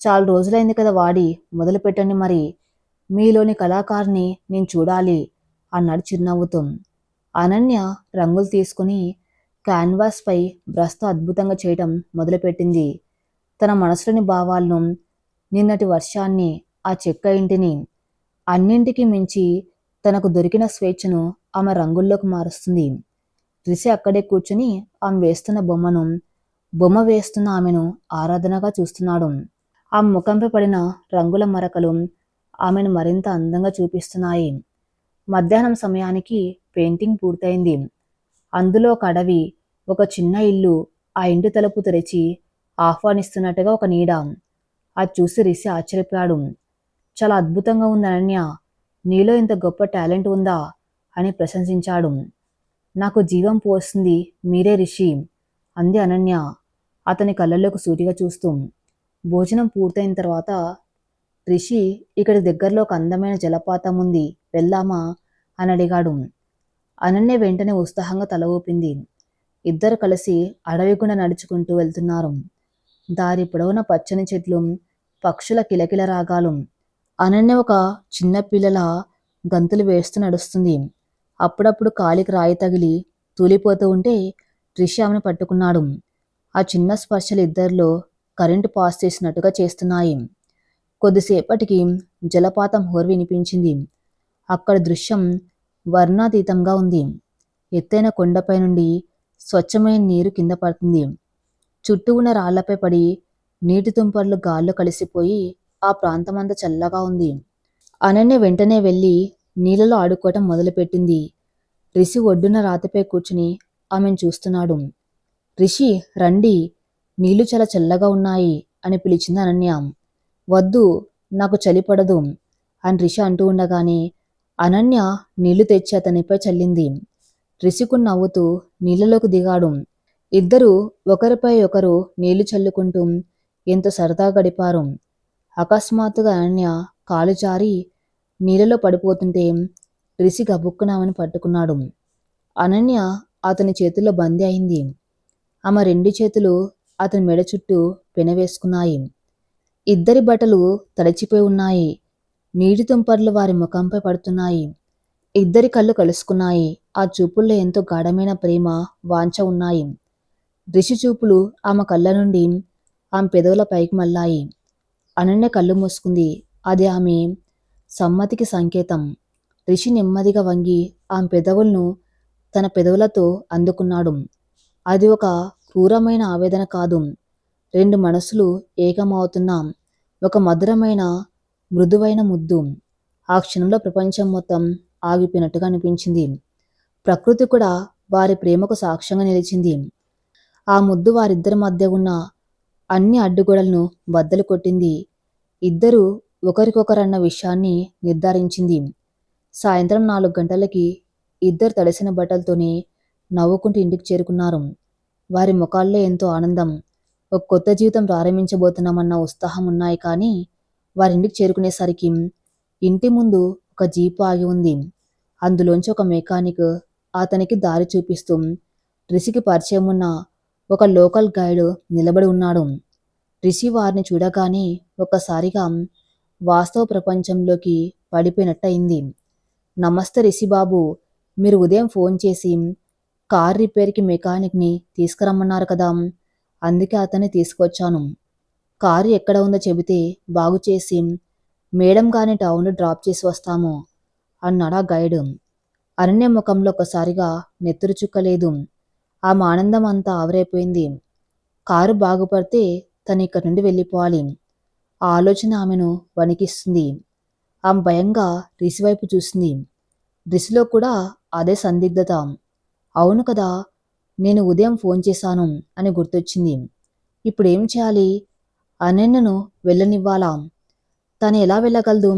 చాలా రోజులైంది కదా వాడి, మొదలు పెట్టండి మరి. మీలోని కళాకారుని నేను చూడాలి అన్నాడు చిరునవ్వుతో. అనన్య రంగులు తీసుకుని క్యాన్వాస్పై బ్రష్తో అద్భుతంగా చేయటం మొదలుపెట్టింది. తన మనసులోని భావాలను, నిన్నటి వర్షాన్ని, ఆ చెక్క ఇంటిని, అన్నింటికి మించి తనకు దొరికిన స్వేచ్ఛను ఆమె రంగుల్లోకి మారుస్తుంది. రిషి అక్కడే కూర్చుని ఆమె వేస్తున్న బొమ్మ వేస్తున్న ఆమెను ఆరాధనగా చూస్తున్నాడు. ఆమె ముఖంపై పడిన రంగుల మరకలు ఆమెను మరింత అందంగా చూపిస్తున్నాయి. మధ్యాహ్నం సమయానికి పెయింటింగ్ పూర్తయింది. అందులో ఒక అడవి, ఒక చిన్న ఇల్లు, ఆ ఇంటి తలుపు తెరిచి ఆహ్వానిస్తున్నట్టుగా ఒక నీడ. అది చూసి రిషి ఆశ్చర్యపోయాడు. చాలా అద్భుతంగా ఉంది అనన్య, నీలో ఇంత గొప్ప టాలెంట్ ఉందా అని ప్రశంసించాడు. నాకు జీవం పోస్తుంది మీరే రిషి అంది అనన్య అతని కళ్ళల్లోకి సూటిగా చూస్తూ. భోజనం పూర్తయిన తర్వాత రిషి, ఇక్కడి దగ్గరలో ఒక అందమైన జలపాతం ఉంది, వెళ్దామా అని అడిగాడు. అనన్య వెంటనే ఉత్సాహంగా తల ఊపింది. ఇద్దరు కలిసి అడవి గుండా నడుచుకుంటూ వెళ్తున్నారు. దారి పొడవున పచ్చని చెట్లు, పక్షుల కిలకిల రాగాలు. అనన్య ఒక చిన్న పిల్లల గంతులు వేస్తూ నడుస్తుంది. అప్పుడప్పుడు కాలికి రాయి తగిలి తూలిపోతూ ఉంటే రిషి ఆమెను పట్టుకున్నాడు. ఆ చిన్న స్పర్శలు ఇద్దరిలో కరెంటు పాస్ చేసినట్టుగా చేస్తున్నాయి. కొద్దిసేపటికి జలపాతం హోరు వినిపించింది. అక్కడ దృశ్యం వర్ణాతీతంగా ఉంది. ఎత్తైన కొండపై నుండి స్వచ్ఛమైన నీరు కింద పడుతుంది. చుట్టూ ఉన్న రాళ్లపై పడి నీటి తుంపర్లు గాల్లో కలిసిపోయి ఆ ప్రాంతమంతా చల్లగా ఉంది. అనన్య వెంటనే వెళ్ళి నీళ్ళలో ఆడుకోవటం మొదలుపెట్టింది. రిషి ఒడ్డున రాతిపై కూర్చుని ఆమెను చూస్తున్నాడు. రిషి, రండి, నీళ్లు చాలా చల్లగా ఉన్నాయి అని పిలిచింది అనన్య. వద్దు, నాకు చలి పడదు అని రిషి అంటూ ఉండగానే అనన్య నీళ్లు తెచ్చి అతనిపై చల్లింది. రిషికు నవ్వుతూ నీళ్లలోకి దిగాడు. ఇద్దరూ ఒకరిపై ఒకరు నీళ్లు చల్లుకుంటూ ఎంతో సరదాగా గడిపారు. అకస్మాత్తుగా అనన్య కాలు జారి నీళ్ళలో పడిపోతుంటే రిషి గబుక్కున ఆమెను పట్టుకున్నాడు. అనన్య అతని చేతుల్లో బందీ అయింది. ఆమె 2 చేతులు అతని మెడ చుట్టూ పెనవేసుకున్నాయి. ఇద్దరి బట్టలు తడిచిపోయి ఉన్నాయి. నీటి తుంపర్లు వారి ముఖంపై పడుతున్నాయి. ఇద్దరి కళ్ళు కలుసుకున్నాయి. ఆ చూపుల్లో ఎంతో గాఢమైన ప్రేమ, వాంఛ ఉన్నాయి. రిషి చూపులు ఆమె కళ్ళ నుండి ఆమె పెదవుల పైకి మళ్ళాయి. అనన్య కళ్ళు మూసుకుంది. అది ఆమె సమ్మతికి సంకేతం. రిషి నెమ్మదిగా వంగి ఆమె పెదవులను తన పెదవులతో అందుకున్నాడు. అది ఒక క్రూరమైన ఆవేదన కాదు, 2 మనసులు ఏకమవుతున్నాం, ఒక మధురమైన మృదువైన ముద్దు. ఆ క్షణంలో ప్రపంచం మొత్తం ఆగిపోయినట్టుగా అనిపించింది. ప్రకృతి కూడా వారి ప్రేమకు సాక్ష్యంగా నిలిచింది. ఆ ముద్దు వారిద్దరి మధ్య ఉన్న అన్ని అడ్డుగోడలను బద్దలు కొట్టింది. ఇద్దరూ ఒకరికొకరన్న విషయాన్ని నిర్ధారించింది. సాయంత్రం 4 గంటలకి ఇద్దరు తడిసిన బట్టలతోనే నవ్వుకుంటూ ఇంటికి చేరుకున్నారు. వారి ముఖాల్లో ఎంతో ఆనందం, ఒక కొత్త జీవితం ప్రారంభించబోతున్నామన్న ఉత్సాహం ఉన్నాయి. కానీ వారింటికి చేరుకునేసరికి ఇంటి ముందు ఒక జీపు ఆగి ఉంది. అందులోంచి ఒక మెకానిక్ అతనికి దారి చూపిస్తూ రిషికి పరిచయం ఉన్న ఒక లోకల్ గైడ్ నిలబడి ఉన్నాడు. రిషి వారిని చూడగానే ఒక్కసారిగా వాస్తవ ప్రపంచంలోకి పడిపోయినట్టయింది. నమస్తే రిషి బాబు, మీరు ఉదయం ఫోన్ చేసి కార్ రిపేర్కి మెకానిక్ని తీసుకురమ్మన్నారు కదా, అందుకే అతన్ని తీసుకొచ్చాను. కారు ఎక్కడ ఉందో చెబితే బాగు చేసి మేడం గారిని టౌన్లో డ్రాప్ చేసి వస్తాము అన్నాడా గైడ్. అనన్య ముఖంలో ఒకసారిగా నెత్తురు చుక్కలేదు. ఆమె ఆనందం అంతా ఆవిరైపోయింది. కారు బాగుపడితే తను ఇక్కడి నుండి వెళ్ళిపోవాలి. ఆ ఆలోచన ఆమెను వణికిస్తుంది. ఆమె భయంగా రిషి వైపు చూసింది. రిషిలో కూడా అదే సందిగ్ధత. అవును కదా, నేను ఉదయం ఫోన్ చేశాను అని గుర్తొచ్చింది. ఇప్పుడేం చేయాలి? అనన్యను వెళ్ళనివ్వాలా? తను ఎలా వెళ్ళగలదు?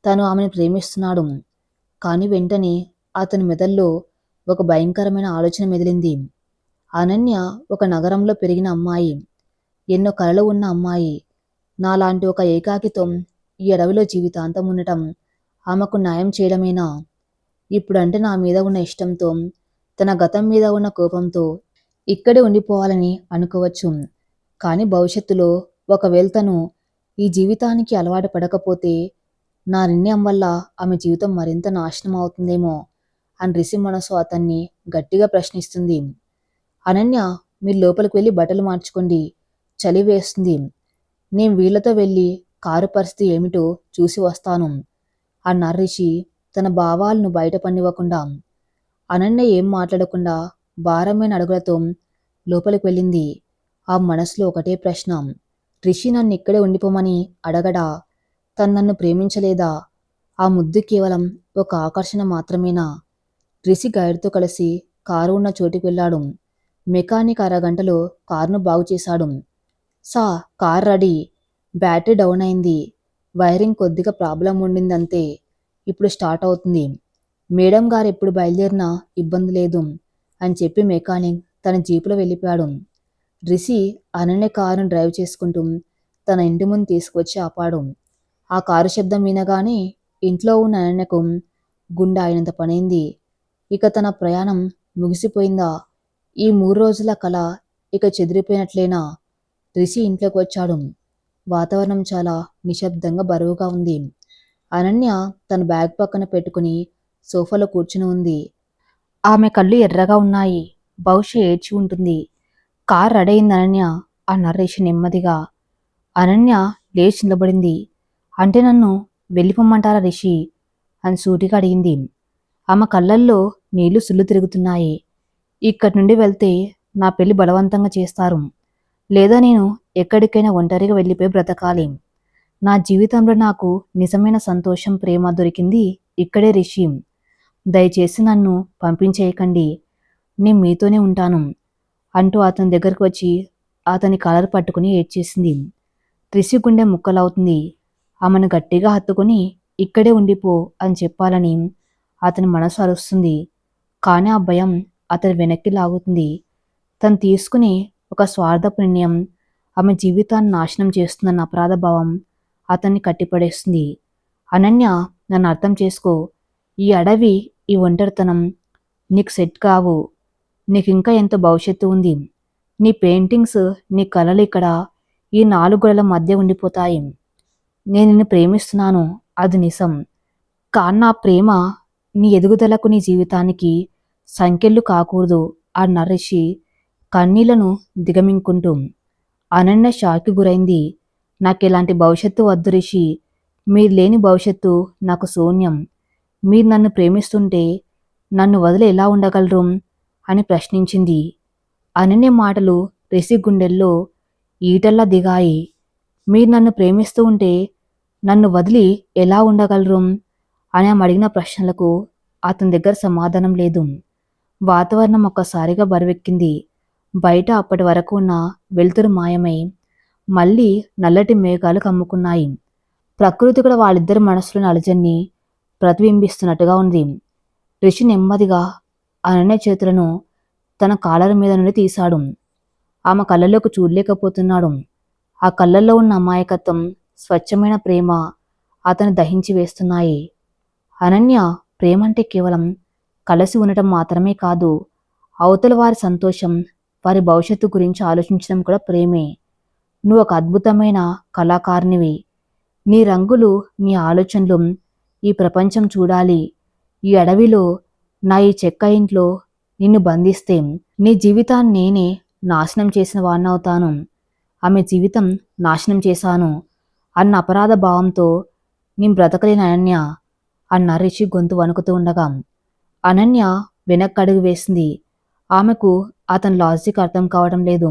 తను ఆమెను ప్రేమిస్తున్నాడు. కానీ వెంటనే అతని మెదల్లో ఒక భయంకరమైన ఆలోచన మెదిలింది. అనన్య ఒక నగరంలో పెరిగిన అమ్మాయి, ఎన్నో కలలు ఉన్న అమ్మాయి. నాలాంటి ఒక ఏకాకిత్వం ఈ అడవిలో జీవితాంతం ఉండటం ఆమెకు న్యాయం చేయడమేనా? ఇప్పుడంటే నా మీద ఉన్న ఇష్టంతో, తన గతం మీద ఉన్న కోపంతో ఇక్కడే ఉండిపోవాలని అనుకోవచ్చు. కానీ భవిష్యత్తులో ఒకవేళ తను ఈ జీవితానికి అలవాటు పడకపోతే నా నిర్ణయం వల్ల ఆమె జీవితం మరింత నాశనం అవుతుందేమో అని రిషి మనసు అతన్ని గట్టిగా ప్రశ్నిస్తుంది. అనన్య, మీరు లోపలికి వెళ్ళి బట్టలు మార్చుకోండి, చలి వేస్తుంది. నేను వీళ్లతో వెళ్ళి కారు పరిస్థితి ఏమిటో చూసి వస్తాను అన్నారు రిషి తన భావాలను బయట పన్నివ్వకుండా. అనన్య ఏం మాట్లాడకుండా భారమైన అడుగులతో లోపలికి వెళ్ళింది. ఆ మనసులో ఒకటే ప్రశ్న, రిషి నన్ను ఇక్కడే ఉండిపోమని అడగడా? తను నన్ను ప్రేమించలేదా? ఆ ముద్దు కేవలం ఒక ఆకర్షణ మాత్రమేనా? రిషి గైడ్తో కలిసి కారు ఉన్న చోటుకి వెళ్ళాడు. మెకానిక్ అరగంటలో కారును బాగు చేశాడు. Car ready. బ్యాటరీ డౌన్ అయింది. వైరింగ్ కొద్దిగా ప్రాబ్లం ఉండిందంతే. ఇప్పుడు స్టార్ట్ అవుతుంది. మేడం గారు ఎప్పుడు బయలుదేరినా ఇబ్బంది లేదు అని చెప్పి మెకానిక్ తన జీపులో వెళ్ళిపోయాడు. రిషి అనన్య కారును డ్రైవ్ చేసుకుంటూ తన ఇంటి ముందు తీసుకొచ్చి ఆపాడు. ఆ కారు శబ్దం వినగానే ఇంట్లో ఉన్న అనన్యకు గుండె అయినంత పనైంది. ఇక తన ప్రయాణం ముగిసిపోయిందా? ఈ 3 రోజుల కల ఇక చెదిరిపోయినట్లేనా? రిషి ఇంట్లోకి వచ్చాడు. వాతావరణం చాలా నిశ్శబ్దంగా బరువుగా ఉంది. అనన్య తన బ్యాగ్ పక్కన పెట్టుకుని సోఫాలో కూర్చుని ఉంది. ఆమె కళ్ళు ఎర్రగా ఉన్నాయి. బహుశా ఏడ్చి ఉంటుంది. కార్ రెడీ అయింది అనన్య అన్నారు రిషి నెమ్మదిగా. అనన్య లేచి నిలబడింది. అంటే నన్ను వెళ్ళిపోమ్మంటారా రిషి అని సూటిగా అడిగింది. ఆమె కళ్ళల్లో నీళ్లు సుళ్ళు తిరుగుతున్నాయి. ఇక్కడి నుండి వెళ్తే నా పెళ్లి బలవంతంగా చేస్తారు, లేదా నేను ఎక్కడికైనా ఒంటరిగా వెళ్ళిపోయి బ్రతకాలి. నా జీవితంలో నాకు నిజమైన సంతోషం, ప్రేమ దొరికింది ఇక్కడే రిషి. దయచేసి నన్ను పంపించేయకండి, నేను మీతోనే ఉంటాను అంటూ అతని దగ్గరకు వచ్చి అతని కాలర్ పట్టుకుని ఏడ్చేసింది. రిషి గుండె ముక్కలవుతుంది. ఆమెను గట్టిగా హత్తుకుని ఇక్కడే ఉండిపో అని చెప్పాలని అతని మనసు అరుస్తుంది. కానీ ఆ భయం అతని వెనక్కి లాగుతుంది. తను తీసుకునే ఒక స్వార్థపు నిర్ణయం ఆమె జీవితాన్ని నాశనం చేస్తుందన్న అపరాధ భావం అతన్ని కట్టిపడేస్తుంది. అనన్య, నన్ను అర్థం చేసుకో. ఈ అడవి, ఈ ఒంటరితనం నీకు సెట్ కావు. నీకు ఇంకా ఎంతో భవిష్యత్తు ఉంది. నీ పెయింటింగ్స్, నీ కళలు ఇక్కడ ఈ 4 గోడల మధ్య ఉండిపోతాయి. నేను నిన్ను ప్రేమిస్తున్నాను, అది నిజం. కానీ నా ప్రేమ నీ ఎదుగుదలకు, నీ జీవితానికి సంకెళ్ళు కాకూడదు అన్నారు రిషి కన్నీళ్లను దిగమింగుకుంటూ. అనన్య షాక్కి గురైంది. నాకెలాంటి భవిష్యత్తు వద్దు రిషి. మీరు లేని భవిష్యత్తు నాకు శూన్యం. మీరు నన్ను ప్రేమిస్తుంటే నన్ను వదిలి ఎలా ఉండగలరు అని ప్రశ్నించింది. అనన్య మాటలు రిషి గుండెల్లో ఈటల్లా దిగాయి. మీరు నన్ను ప్రేమిస్తూ ఉంటే నన్ను వదిలి ఎలా ఉండగలరు అని ఆమె అడిగిన ప్రశ్నలకు అతని దగ్గర సమాధానం లేదు. వాతావరణం ఒక్కసారిగా బరువెక్కింది. బయట అప్పటి వరకు ఉన్న వెలుతురు మాయమై మళ్ళీ నల్లటి మేఘాలు కమ్ముకున్నాయి. ప్రకృతి కూడా వాళ్ళిద్దరి మనసులోని అలజడిని ప్రతిబింబిస్తున్నట్టుగా ఉంది. రిషి నెమ్మదిగా అనన్య చేతులను తన కాలర్ మీద నుండి తీశాడు. ఆమె కళ్ళలోకి చూడలేకపోతున్నాడు. ఆ కళ్ళల్లో ఉన్న అమాయకత్వం, స్వచ్ఛమైన ప్రేమ అతను దహించి వేస్తున్నాయి. అనన్య, ప్రేమంటే కేవలం కలిసి ఉండటం మాత్రమే కాదు. అవతల వారి సంతోషం, వారి భవిష్యత్తు గురించి ఆలోచించడం కూడా ప్రేమే. నువ్వు ఒక అద్భుతమైన కళాకారునివి. నీ రంగులు, నీ ఆలోచనలు ఈ ప్రపంచం చూడాలి. ఈ అడవిలో నా ఈ చెక్క ఇంట్లో నిన్ను బంధిస్తే నీ జీవితాన్ని నేనే నాశనం చేసిన వాణ్ణవుతాను. ఆమె జీవితం నాశనం చేశాను అన్న అపరాధ భావంతో నేను బ్రతకలేని అనన్య అన్న రిషి గొంతు వణుకుతూ ఉండగా అనన్య వెనక్కడుగు వేసింది. ఆమెకు అతని లాజిక్ అర్థం కావడం లేదు.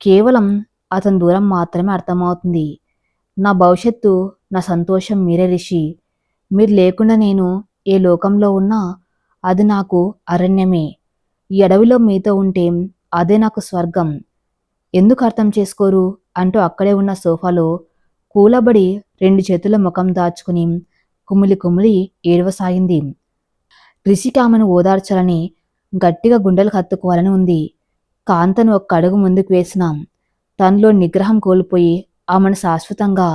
కేవలం అతని దూరం మాత్రమే అర్థమవుతుంది. నా భవిష్యత్తు, నా సంతోషం మీరే రిషి. మీరు లేకుండా నేను ఏ లోకంలో ఉన్నా అది నాకు అరణ్యమే. ఈ అడవిలో మీతో ఉంటే అదే నాకు స్వర్గం. ఎందుకు అర్థం చేసుకోరు అంటూ అక్కడే ఉన్న సోఫాలో కూలబడి 2 చేతుల ముఖం దాచుకుని కుమిలి కుమిలి ఏడవసాగింది. రిషికి ఆమెను ఓదార్చాలని, గట్టిగా గుండెలు హత్తుకోవాలని ఉంది. కాంతను ఒక్క అడుగు ముందుకు వేసినాం. తనలో నిగ్రహం కోల్పోయి ఆమెను శాశ్వతంగా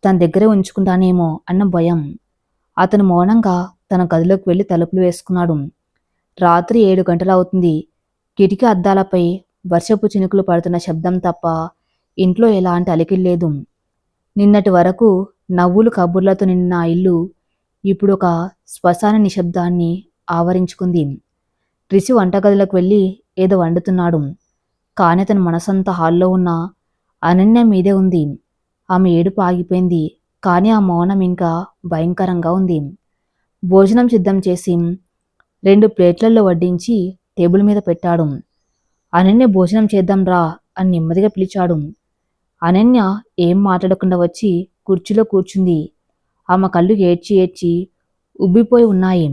తన దగ్గరే ఉంచుకుంటానేమో అన్న భయం. అతను మౌనంగా తన గదిలోకి వెళ్లి తలుపులు వేసుకున్నాడు. రాత్రి 7 గంటలవుతుంది. కిటికీ అద్దాలపై వర్షపు చినుకులు పడుతున్న శబ్దం తప్ప ఇంట్లో ఎలాంటి అలికిడి లేదు. నిన్నటి వరకు నవ్వులు కబుర్లతో నిన్న ఆ ఇల్లు ఇప్పుడు ఒక శ్మశాన నిశ్శబ్దాన్ని ఆవరించుకుంది. రిషి వంటగదిలోకి వెళ్ళి ఏదో వండుతున్నాడు. కానీ అతని మనసంతా హాల్లో ఉన్న అనన్య మీదే ఉంది. ఆమె ఏడుపు ఆగిపోయింది. కానీ ఆ మౌనం ఇంకా భయంకరంగా ఉంది. భోజనం సిద్ధం చేసి 2 ప్లేట్లలో వడ్డించి టేబుల్ మీద పెట్టాడు. అనన్య భోజనం చేద్దాం రా అని నెమ్మదిగా పిలిచాడు. అనన్య ఏం మాట్లాడకుండా వచ్చి కుర్చీలో కూర్చుంది. ఆమె కళ్ళు ఏడ్చి ఏడ్చి ఉబ్బిపోయి ఉన్నాయి.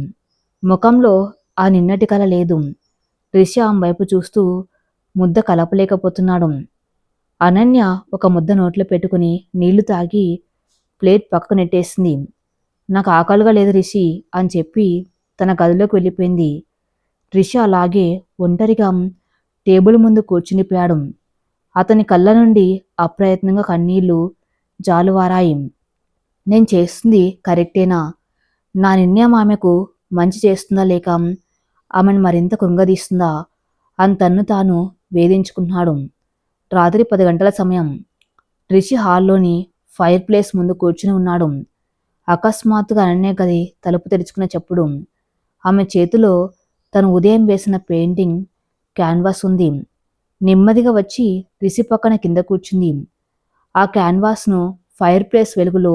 ముఖంలో ఆ నిన్నటి కల లేదు. రిషి ఆమె వైపు చూస్తూ ముద్ద కలపలేకపోతున్నాడు. అనన్య ఒక ముద్ద నోట్లో పెట్టుకుని నీళ్లు తాగి ప్లేట్ పక్కకు నెట్టేసింది. నాకు ఆకలిగా లేదు రిషి అని చెప్పి తన గదిలోకి వెళ్ళిపోయింది. రిషి అలాగే ఒంటరిగా టేబుల్ ముందు కూర్చునిపోయాడు. అతని కళ్ళ నుండి అప్రయత్నంగా కన్నీళ్లు జాలువారాయి. నేను చేస్తుంది కరెక్టేనా? నా నిర్ణయం ఆమెకు మంచి చేస్తుందా లేక ఆమెను మరింత కృంగదీస్తుందా అని తన్ను తాను వేధించుకున్నాడు. రాత్రి 10 గంటల సమయం. రిషి హాల్లోని ఫైర్ ప్లేస్ ముందు కూర్చుని ఉన్నాడు. అకస్మాత్తుగా అనన్య గది తలుపు తెరుచుకున్న చప్పుడు. ఆమె చేతిలో తను ఉదయం వేసిన పెయింటింగ్ క్యాన్వాస్ ఉంది. నెమ్మదిగా వచ్చి రిషి పక్కన కింద కూర్చుంది. ఆ క్యాన్వాస్ను ఫైర్ ప్లేస్ వెలుగులో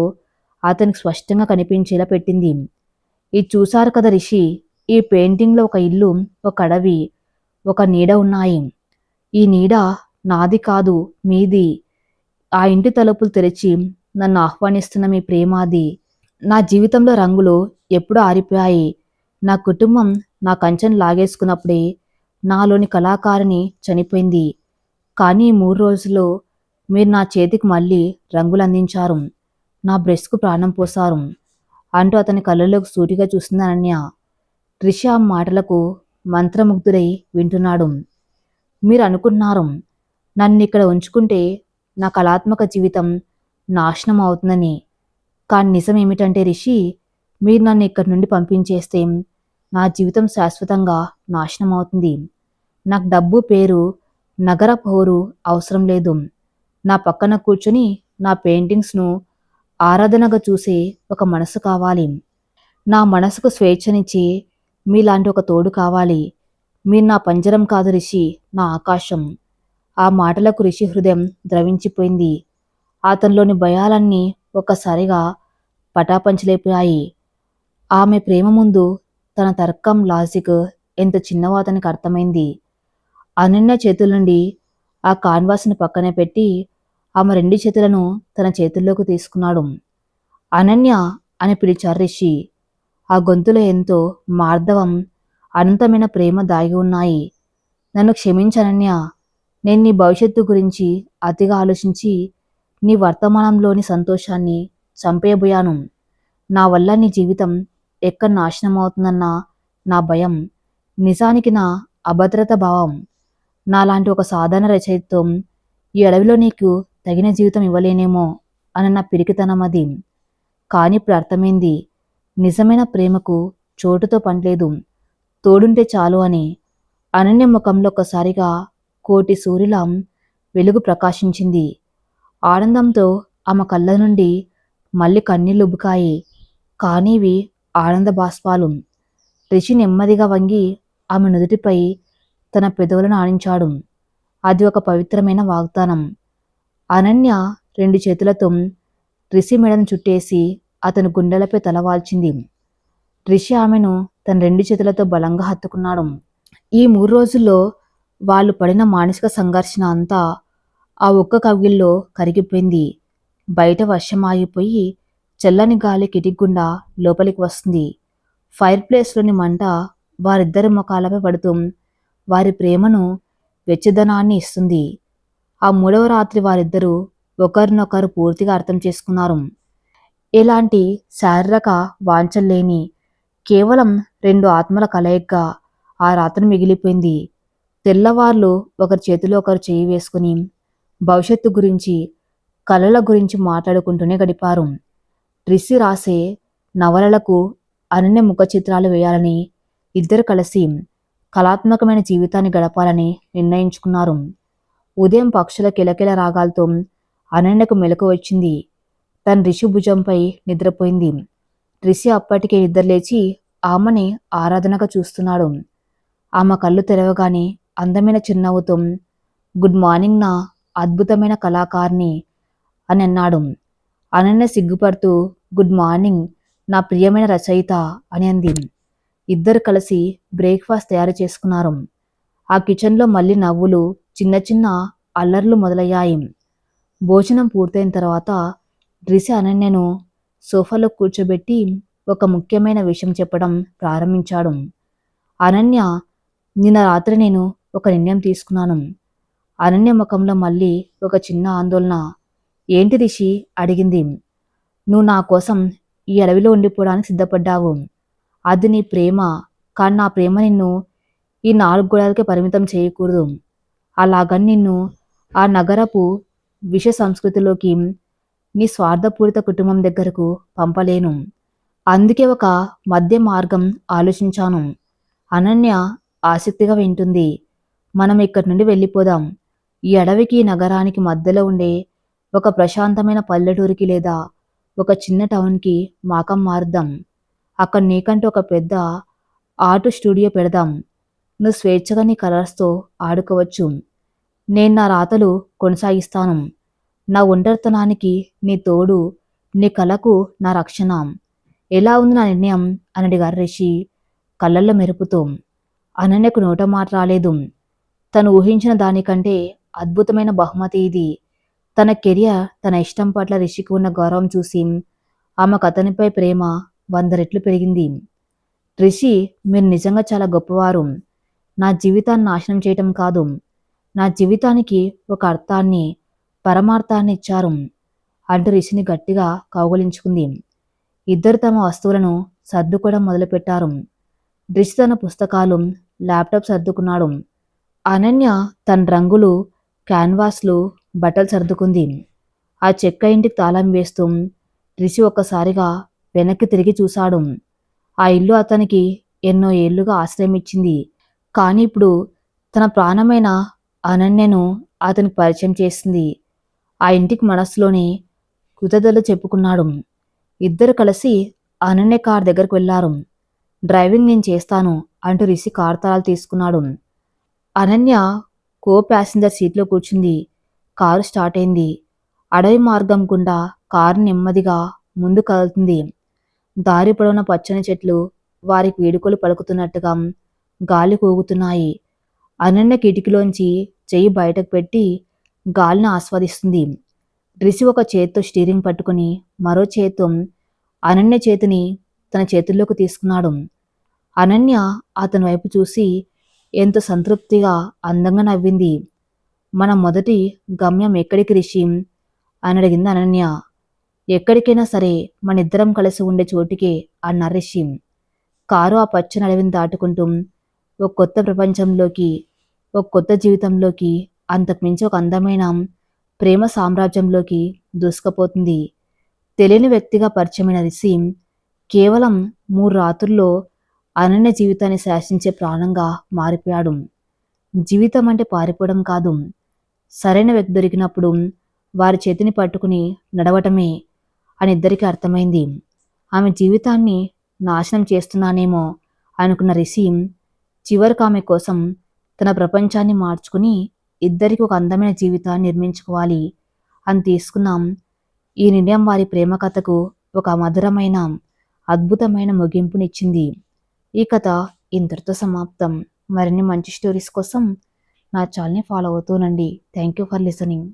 అతనికి స్పష్టంగా కనిపించేలా పెట్టింది. ఇది చూశారు కదా రిషి, ఈ పెయింటింగ్లో ఒక ఇల్లు, ఒక అడవి, ఒక నీడ ఉన్నాయి. ఈ నీడ నాది కాదు, మీది. ఆ ఇంటి తలుపులు తెరిచి నన్ను ఆహ్వానిస్తున్న మీ ప్రేమాది. నా జీవితంలో రంగులు ఎప్పుడూ ఆరిపోయాయి. నా కుటుంబం నా కంచెను లాగేసుకున్నప్పుడే నాలోని కళాకారిణి చనిపోయింది. కానీ ఈ 3 రోజుల్లో మీరు నా చేతికి మళ్ళీ రంగులు అందించారు. నా బ్రష్కు ప్రాణం పోసారు అంటూ అతని కళ్ళలోకి సూటిగా చూసింది అనన్య. రిషి ఆ మాటలకు మంత్రముగ్ధుడై వింటున్నాడు. మీరు అనుకున్నారు నన్ను ఇక్కడ ఉంచుకుంటే నా కళాత్మక జీవితం నాశనం అవుతుందని. కానీ నిజం ఏమిటంటే రిషి, మీరు నన్ను ఇక్కడి నుండి పంపించేస్తే నా జీవితం శాశ్వతంగా నాశనం అవుతుంది. నాకు డబ్బు, పేరు, నగర పౌరు అవసరం లేదు. నా పక్కన కూర్చొని నా పెయింటింగ్స్ను ఆరాధనగా చూసే ఒక మనసు కావాలి. నా మనసుకు స్వేచ్ఛనిచ్చి మీలాంటి ఒక తోడు కావాలి. మీరు నా పంజరం కాదు రిషి, నా ఆకాశం. ఆ మాటలకు రిషి హృదయం ద్రవించిపోయింది. అతనిలోని భయాలన్నీ ఒక్కసారిగా పటాపంచలైపోయాయి. ఆమె ప్రేమ ముందు తన తర్కం, లాజిక్ ఎంత చిన్నవో అతనికి అర్థమైంది. అనన్య చేతుల నుండి ఆ కాన్వాస్ని పక్కనే పెట్టి ఆమె 2 చేతులను తన చేతుల్లోకి తీసుకున్నాడు. అనన్య అని పిలిచారు రిషి. ఆ గొంతులో ఎంతో మార్దవం, అనంతమైన ప్రేమ దాగి ఉన్నాయి. నన్ను క్షమించనన్య. నేను నీ భవిష్యత్తు గురించి అతిగా ఆలోచించి నీ వర్తమానంలోని సంతోషాన్ని చంపేయబోయాను. నా వల్ల నీ జీవితం ఎక్కడ నాశనం అవుతుందన్న నా భయం, నిజానికి నా అభద్రత భావం. నాలాంటి ఒక సాధారణ రచయితతో ఈ అడవిలో నీకు తగిన జీవితం ఇవ్వలేనేమో అన్న నా పిరికితనం అది. కానీ ఇప్పుడు అర్థమైంది, నిజమైన ప్రేమకు చోటుతో పనిలేదు, తోడుంటే చాలు అని. అనన్య ముఖంలో ఒక్కసారిగా కోటి సూర్యుల వెలుగు ప్రకాశించింది. ఆనందంతో ఆమె కళ్ళ నుండి మళ్ళీ కన్నీళ్లుబుకాయి. కానీ ఇవి ఆనంద బాష్పాలు. రిషి నెమ్మదిగా వంగి ఆమె నుదుటిపై తన పెదవులను ఆనించాడు. అది ఒక పవిత్రమైన వాగ్దానం. అనన్య 2 చేతులతో రిషి మెడను చుట్టేసి అతని గుండెలపై తలవాల్చింది. రిషి ఆమెను తన 2 చేతులతో బలంగా హత్తుకున్నాడు. ఈ 3 రోజుల్లో వాళ్ళు పడిన మానసిక సంఘర్షణ అంతా ఆ ఒక్క కవిగిల్లో కరిగిపోయింది. బయట వర్షం ఆగిపోయి చల్లని గాలి కిటికీ లోపలికి వస్తుంది. ఫైర్ ప్లేస్లోని మంట వారిద్దరి ముఖాలపై పడుతూ వారి ప్రేమను వెచ్చదనాన్ని ఇస్తుంది. ఆ 3వ రాత్రి వారిద్దరూ ఒకరినొకరు పూర్తిగా అర్థం చేసుకున్నారు. ఎలాంటి శారీరక వాంఛల్లేని కేవలం 2 ఆత్మల కలయికగా ఆ రాత్రి మిగిలిపోయింది. తెల్లవార్లు ఒకరి చేతిలో ఒకరు చేయి వేసుకుని భవిష్యత్తు గురించి, కలల గురించి మాట్లాడుకుంటూనే గడిపారు. రిషి రాసే నవలలకు అనన్య ముఖ చిత్రాలు వేయాలని ఇద్దరు కలిసి కళాత్మకమైన జీవితాన్ని గడపాలని నిర్ణయించుకున్నారు. ఉదయం పక్షుల కిలకిల రాగాలతో అనన్యకు మెలకు వచ్చింది. తన రిషి భుజంపై నిద్రపోయింది. రిషి అప్పటికే నిద్రలేచి ఆమెని ఆరాధనగా చూస్తున్నాడు. ఆమె కళ్ళు తెరవగానే అందమైన చిరునవ్వుతో గుడ్ మార్నింగ్ నా అద్భుతమైన కళాకారిణి అని అన్నాడు. అనన్య సిగ్గుపడుతూ గుడ్ మార్నింగ్ నా ప్రియమైన రచయిత అని అంది. ఇద్దరు కలిసి బ్రేక్ఫాస్ట్ తయారు చేసుకున్నారు. ఆ కిచెన్లో మళ్ళీ నవ్వులు, చిన్న చిన్న అల్లర్లు మొదలయ్యాయి. భోజనం పూర్తయిన తర్వాత రిషి అనన్యను సోఫాలో కూర్చోబెట్టి ఒక ముఖ్యమైన విషయం చెప్పడం ప్రారంభించాడు. అనన్య, నిన్న రాత్రి నేను ఒక నిర్ణయం తీసుకున్నాను. అనన్య ముఖంలో మళ్ళీ ఒక చిన్న ఆందోళన. ఏంటి రిషి అడిగింది. నువ్వు నా కోసం ఈ అడవిలో ఉండిపోవడానికి సిద్ధపడ్డావు. అది నీ ప్రేమ. కానీ నా ప్రేమ నిన్ను ఈ 4 గోడలకే పరిమితం చేయకూడదు. అలాగని నిన్ను ఆ నగరపు విష సంస్కృతిలోకి, నీ స్వార్థపూరిత కుటుంబం దగ్గరకు పంపలేను. అందుకే ఒక మధ్య మార్గం ఆలోచించాను. అనన్య ఆసక్తిగా వింటుంది. మనం ఇక్కడి నుండి వెళ్ళిపోదాం. ఈ అడవికి, నగరానికి మధ్యలో ఉండే ఒక ప్రశాంతమైన పల్లెటూరికి లేదా ఒక చిన్న టౌన్కి మాకం మారుద్దాం. అక్కడ నీకంటూ ఒక పెద్ద ఆర్ట్ స్టూడియో పెడదాం. నువ్వు స్వేచ్ఛగా నీ కలర్స్తో ఆడుకోవచ్చు. నేను నా రాతలు కొనసాగిస్తాను. నా ఒంటరితనానికి నీ తోడు, నీ కళకు నా రక్షణ. ఎలా ఉంది నా నిర్ణయం అని అడిగారు రిషి కళ్ళల్లో మెరుపుతూ. అనన్యకు నోట మాట రాలేదు. తను ఊహించిన దానికంటే అద్భుతమైన బహుమతి ఇది. తన కెరియర్, తన ఇష్టం పట్ల రిషికి ఉన్న గౌరవం చూసి ఆమెకు అతనిపై ప్రేమ 100 రెట్లు పెరిగింది. రిషి, మీరు నిజంగా చాలా గొప్పవారు. నా జీవితాన్ని నాశనం చేయటం కాదు, నా జీవితానికి ఒక అర్థాన్ని, పరమార్థాన్ని ఇచ్చారు అంటూ రిషిని గట్టిగా కౌగలించుకుంది. ఇద్దరు తమ వస్తువులను సర్దుకోవడం మొదలుపెట్టారు. రిషి తన పుస్తకాలు, ల్యాప్టాప్ సర్దుకున్నాడు. అనన్య తన రంగులు, క్యాన్వాస్లు, బట్టలు సర్దుకుంది. ఆ చెక్క ఇంటికి తాళం వేస్తూ రిషి ఒక్కసారిగా వెనక్కి తిరిగి చూశాడు. ఆ ఇల్లు అతనికి ఎన్నో ఏళ్లుగా ఆశ్రయం ఇచ్చింది. కానీ ఇప్పుడు తన ప్రాణమైన అనన్యను అతనికి పరిచయం చేసింది. ఆ ఇంటికి మనస్సులోనే కృతజ్ఞతలు చెప్పుకున్నాడు. ఇద్దరు కలిసి అనన్య కార్ దగ్గరకు వెళ్లారు. డ్రైవింగ్ నేను చేస్తాను అంటూ రిషి కార్ తాళాలు తీసుకున్నాడు. అనన్య కో ప్యాసింజర్ సీట్లో కూర్చుంది. కారు స్టార్ట్ అయింది. అడవి మార్గం గుండా కారు నెమ్మదిగా ముందు కదులుతుంది. దారి పొడవున పచ్చని చెట్లు వారికి వేడుకలు పలుకుతున్నట్టుగా గాలి కూగుతున్నాయి. అనన్య కిటికీలోంచి చెయ్యి బయటకు పెట్టి గాలిని ఆస్వాదిస్తుంది. రిషి ఒక చేత్తో స్టీరింగ్ పట్టుకుని మరో చేత్తో అనన్య చేతిని తన చేతుల్లోకి తీసుకున్నాడు. అనన్య అతని వైపు చూసి ఎంతో సంతృప్తిగా, అందంగా నవ్వింది. మన మొదటి గమ్యం ఎక్కడికి రిషి అని అడిగింది అనన్య. ఎక్కడికైనా సరే మనిద్దరం కలిసి ఉండే చోటికే అన్న రిషి. కారు ఆ పచ్చని అడవిని దాటుకుంటూ ఒక కొత్త ప్రపంచంలోకి, ఒక కొత్త జీవితంలోకి, అంతకుమించి ఒక అందమైన ప్రేమ సామ్రాజ్యంలోకి దూసుకుపోతుంది. తెలియని వ్యక్తిగా పరిచయమైన రిషి కేవలం 3 రాత్రుల్లో అనన్య జీవితాన్ని శాసించే ప్రాణంగా మారిపోయాడు. జీవితం అంటే పారిపోవడం కాదు, సరైన వ్యక్తి దొరికినప్పుడు వారి చేతిని పట్టుకుని నడవటమే అని ఇద్దరికీ అర్థమైంది. ఆమె జీవితాన్ని నాశనం చేస్తున్నానేమో అనుకున్న రిషి చివరికి ఆమె కోసం తన ప్రపంచాన్ని మార్చుకుని ఇద్దరికి ఒక అందమైన జీవితాన్ని నిర్మించుకోవాలి అని తీసుకున్నాం. ఈ నిర్ణయం వారి ప్రేమ కథకు ఒక మధురమైన అద్భుతమైన ముగింపునిచ్చింది. ఈ కథ ఇంతటితో సమాప్తం. మరిన్ని మంచి స్టోరీస్ కోసం నా ఛానల్ని ఫాలో అవుతూనండి. Thank you for listening.